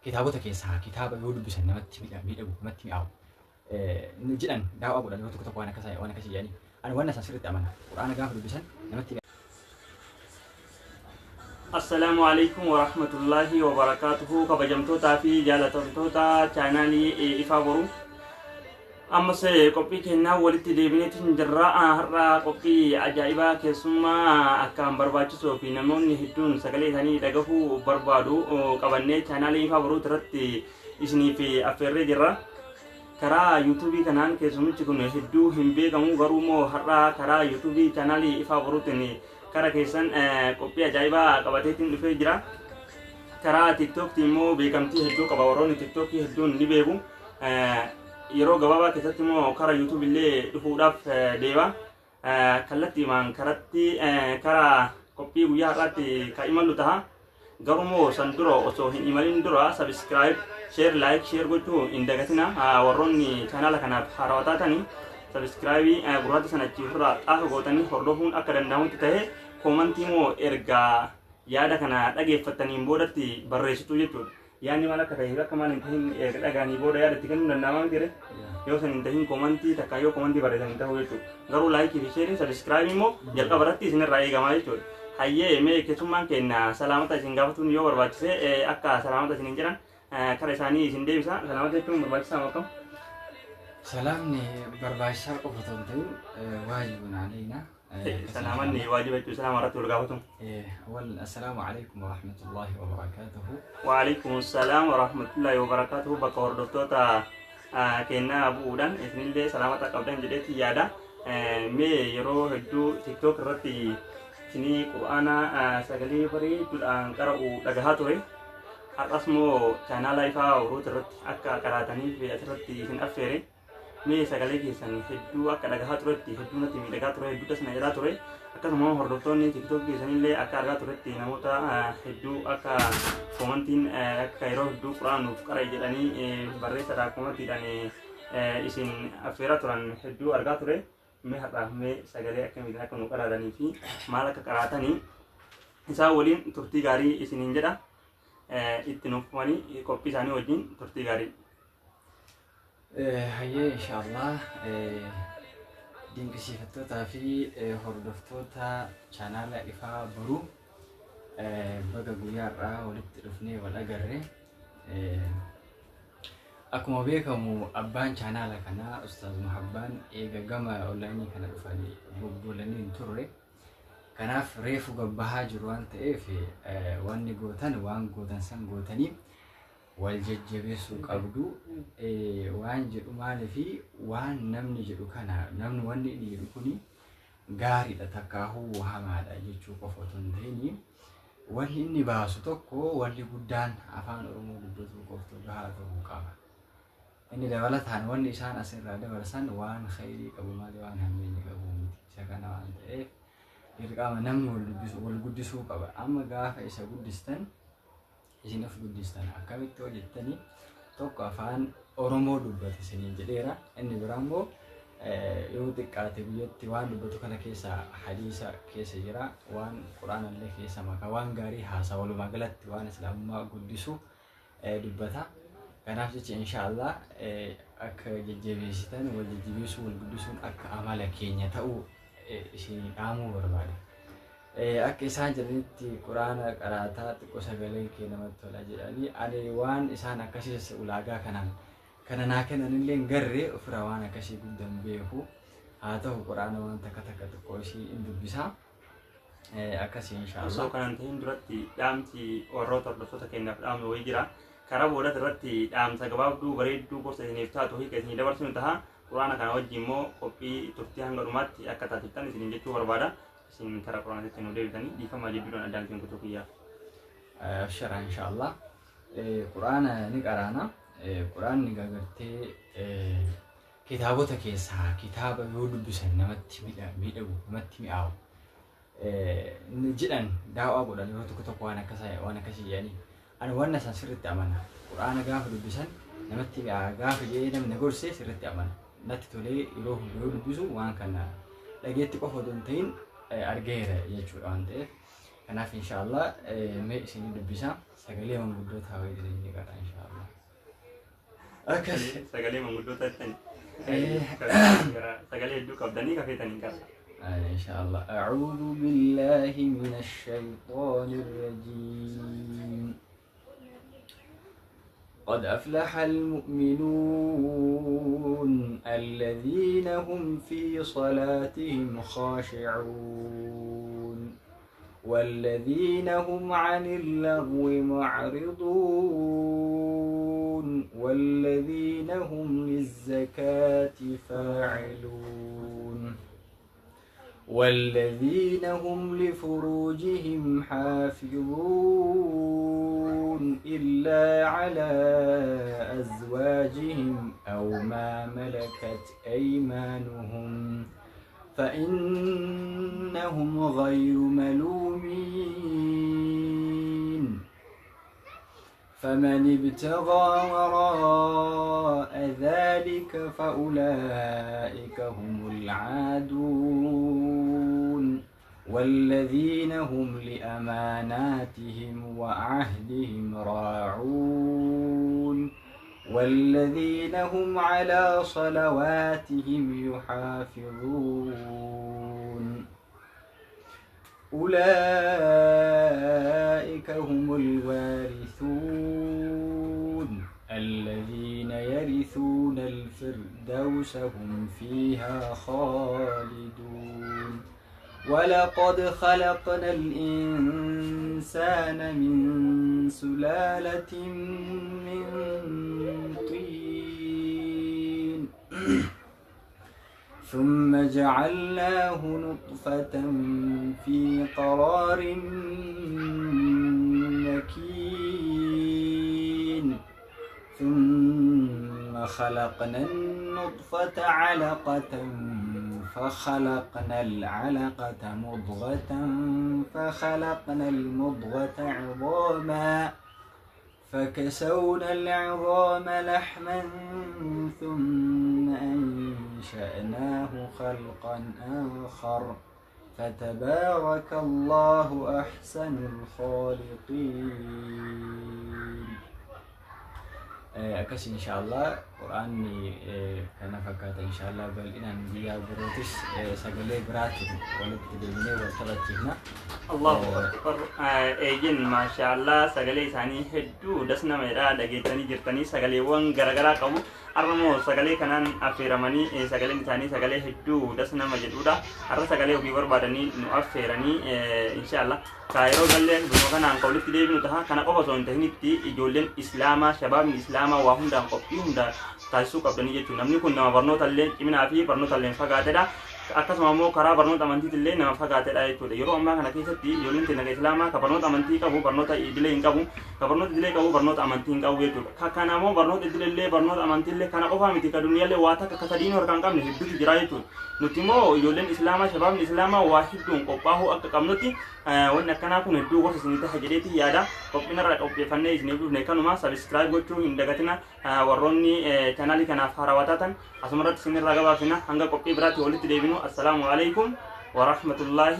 kitaabota keessaa kitaaba yoo dubbisan namatti miidhagu namatti mi'aawu jedhan daawwaa godhan yoo tokko waan akkasii jedhanii ani waan isaan sirriitti amana quraana gaafa dubbisan namatti السلام عليكم ورحمة الله وبركاته كبجمتوتا في جالتوتا channel إفابرو أما سي قبي كنا ولدت ديبنيت جراء هرا قبي عجائبا كسما أكام برباچسو في نمون هدون سكالي ثاني دغفو بربادو قبني channel إفابرو ترتي إسني في أفري جرا كرا يوتيوبي كنان كسمو تكون هدو همبي كمو غرومو هرا كرا يوتيوبي channel إفابرو تني kara keessan qophii ajaa'ibaa qabateetiin dhufee jira. Karaa TikTok immoo beekamtii hedduu qaba. Warroonni TikTok hedduun ni beeku. Yeroo gabaabaa keessatti immoo karaa YouTube illee dhufuudhaaf deema. Kallattiimaan karatti karaa qophii guyyaa har'aatti kan imalu ta'a. Garuu san dura osoo hin imalin dura subscribe, share, like, share gochuu hin dagatina. Warroonni channel kanaaf haarawaa taatanii subscribe gurraatti sanachi irraa xaafa gootanii hordofuun akka danda'amutti ta'e koomantii moo ergaa yaada kana dhageeffataniin boodatti barreessitu jechuudha. Yaadni maal akka ta'e akka maal hin tahin dhagaanii booda yaadatti kennuu danda'amaa miti yoo san hin tahin koomantii takka yoo koomantii barreessan ta'u jechuudha. Garuu laayikii fi sheerii subscribe immoo jalqaba irratti isinirraa eegamaa jechuudha. Hayyee mee keessummaan keenya salaamata isin gaafatuun yoo barbaachise akka salaamata isin hin jedhan kara isaanii isin deebisa. Salaamata jechuun barbaachisaa moo akkam? سلامني برباشا قفتهم واجب علينا سلامني واجب السلام ورحمة الله وبركاته. أول السلام عليكم ورحمة الله وبركاته. وعليكم السلام ورحمة الله وبركاته. بكور دكتورة كنا أبو ودان إثنين اللي سلامتك قبلين جديد يادا مي يرو هدو تيكتوك رتي سني قرآن سجلي فري تلان كرو لجهاتوري أقسمو channel لايفا وروت رت أكا كراتني في أثرتي سن أفيري mee sagalee keessan hedduu akka dhagahaa turetti hedduu natti miidhagaa ture hedduu tasna jedhaa ture akkasuma hordoftoonni TikTok keessanillee akka argaa turetti namoota hedduu akka koomantiin akka yeroo hedduu quraan nuuf qara jedhanii barreessadhaa koomantiidhaan isin affeeraa turan hedduu argaa ture mee har'aaf mee sagalee akkamiitiin akka nu qaraadanii fi maal akka qaraatanii isaa waliin turtii gaarii isiniin jedha itti nuufumanii qophii isaanii wajjin turtii gaarii. هيا إن شاء الله دين كسيفتوتا في هردفتوتا channel إفا برو بقى قيارة ولد رفني ولا قرر أكو بيكم أبان channel كنا أستاذ محبان إيجا جمع أولاني كنا رفاني بقولني نتوري كنا فريفو قبها جروان تأفي وان جوتان وان جوتان سان جوتاني والججبسو قبدو وان جدو مالي في وان نمني جدو كنا نمن واني جدو كني غاري تتكاهو وهمادا جيشو قفتون تيني واني إني باسو توكو واني قدان أفان أرمو قدوتو قفتو جهاتو مقابا إني دولتان واني إسان أسر دولسان وان خيري قبو مالي وان هميني قبو ميتي ساكنا وان تأف يرقام نمن والقدسو قبا أما غافة إسا قدستان isin of guddistan akkamitti hojjettanii tokko afaan Oromoo dubbatu isiniin jedheera inni biraa immoo yoo xiqqaate biyyatti waan dubbatu kana keessa hadiisa keessa jira waan quraanallee keessa maka waan gaarii haasaa walumaa galatti waan islaamummaa guddisu dubbata kanaaf jecha inshaallah akka jajjabeessitan wal jajjabeessuu wal guddisuun akka amala keenya ta'uu isin dhaamuu barbaada. Akka isaan jedhanitti quraana qaraataa xiqqoo sagaleen kee namatti tola jedhanii ani waan isaan akkasiis ulaagaa kana naa kennanillee garree ofirraa waan akkasii guddan beeku haa ta'u quraana waan takka xiqqoo ishii hin dubbisaa akkasii inshaallah. Osoo kanaan ta'in duratti dhaamsi warroota hordoftoota keenyaaf dhaamnu wayii jira. Karaa booda irratti dhaamsa gabaabduu bareedduu gorsa isiniif taatu hiika isinii dabarsinu ta'a. Quraana kana wajjin immoo qophii turtii hanga dhumaatti akka taasiftan isiniin jechuu barbaada. سين كرا قرآن تنو ديفني دي فما جدودنا أدان كن كتوكيا. أبشر إن شاء الله. قرآن نقرانا قرآن نقرأتي كتابه تكيسها كتاب يود بسن نمت بيدو نمت مئاو. جدا دعوة أقول أنا وقت كتب وأنا كسي يعني أنا وانا سرت أمانة قرآن قاف بسن نمت مئة قاف جينا من نقول سرت أمانة نتتولي يروح يود بسوا وان كنا لقيت قفوا دونتين أرجيرة يجوا عندي kanaaf inshallah mee isin dubbisa sagalee manguddootaa wayii isin gara inshallah akkas sagalee manguddootaa tan sagalee hedduu qabdanii kafeetanii qaba إن شاء الله. أعوذ بالله من الشيطان الرجيم. قد أفلح المؤمنون الذين هم في صلاتهم خاشعون والذين هم عن اللغو معرضون والذين هم للزكاة فاعلون والذين هم لفروجهم حافظون إلا على أزواجهم أو ما ملكت أيمانهم فإنهم غير ملومين فمن ابتغى وراء ذلك فأولئك هم العادون والذين هم لأماناتهم وعهدهم راعون والذين هم على صلواتهم يحافظون أولئك هم الوارثون الذين يرثون الفردوس هم فيها خالدون ولقد خلقنا الإنسان من سلالة من طين ثم جعلناه نطفة في قرار مكين ثم خلقنا النطفة علقة فخلقنا العلقة مضغة فخلقنا المضغة عظاما فكسونا العظام لحما ثم أنشأناه خلقا آخر فتبارك الله أحسن الخالقين. أكس إن شاء الله قرآني أنا فكرت إن شاء الله بل إن بيا بروتس سجلي براتب ولد تدمني وتلاتينا الله أكبر إيجن ما شاء الله سجلي ثاني هدو دسنا ميرا دقيتني جرتني سجلي وان غرغرا قبو أرمو سجلي كنان أفيرماني سجلي ثاني سجلي هدو دسنا مجدودا أر سجلي وبيور بادني نؤفيرني إن شاء الله كايرو قلنا بنوكان عن قولي تدي بنوتها كنا قبضون تهنيتي إجولين إسلاما شباب الإسلام وهم دام قبيهم دا taasisuu qabdanii jechuudha. Namni kun nama barnoota illee ciminaa fi barnoota illee fagaatedha. Akkasuma immoo karaa barnoota amantiitti illee nama fagaatedha jechuudha. Yeroo ammaa kana keessatti ijoolleen teenya islaamaa ka barnoota amantii qabu barnoota idilee hin qabu ka barnoota idilee qabu barnoota amantii hin qabu jechuudha. Kana immoo barnoota idilee illee barnoota amantii illee kana qofaa miti ka duniyaa illee waa takka akka sadiin harkaan qabne hedduutu jira jechuudha. Nuti immoo ijoolleen islaamaa shabaabni islaamaa waa hedduun qophaa'uu akka qabnutti wanni akkanaa kun hedduu gosa isinii ta'a jedheeti yaada. Qophiinarraa qopheeffannee isiniif dhufne kanuma sabiskiraayib gochuu hin dagatina warroonni channel kanaaf haarawwataatan asumarratti isinirraa gabaabsina hanga qophii biraatti walitti deebinu. Assalaamu alaikum wa rahmatullahi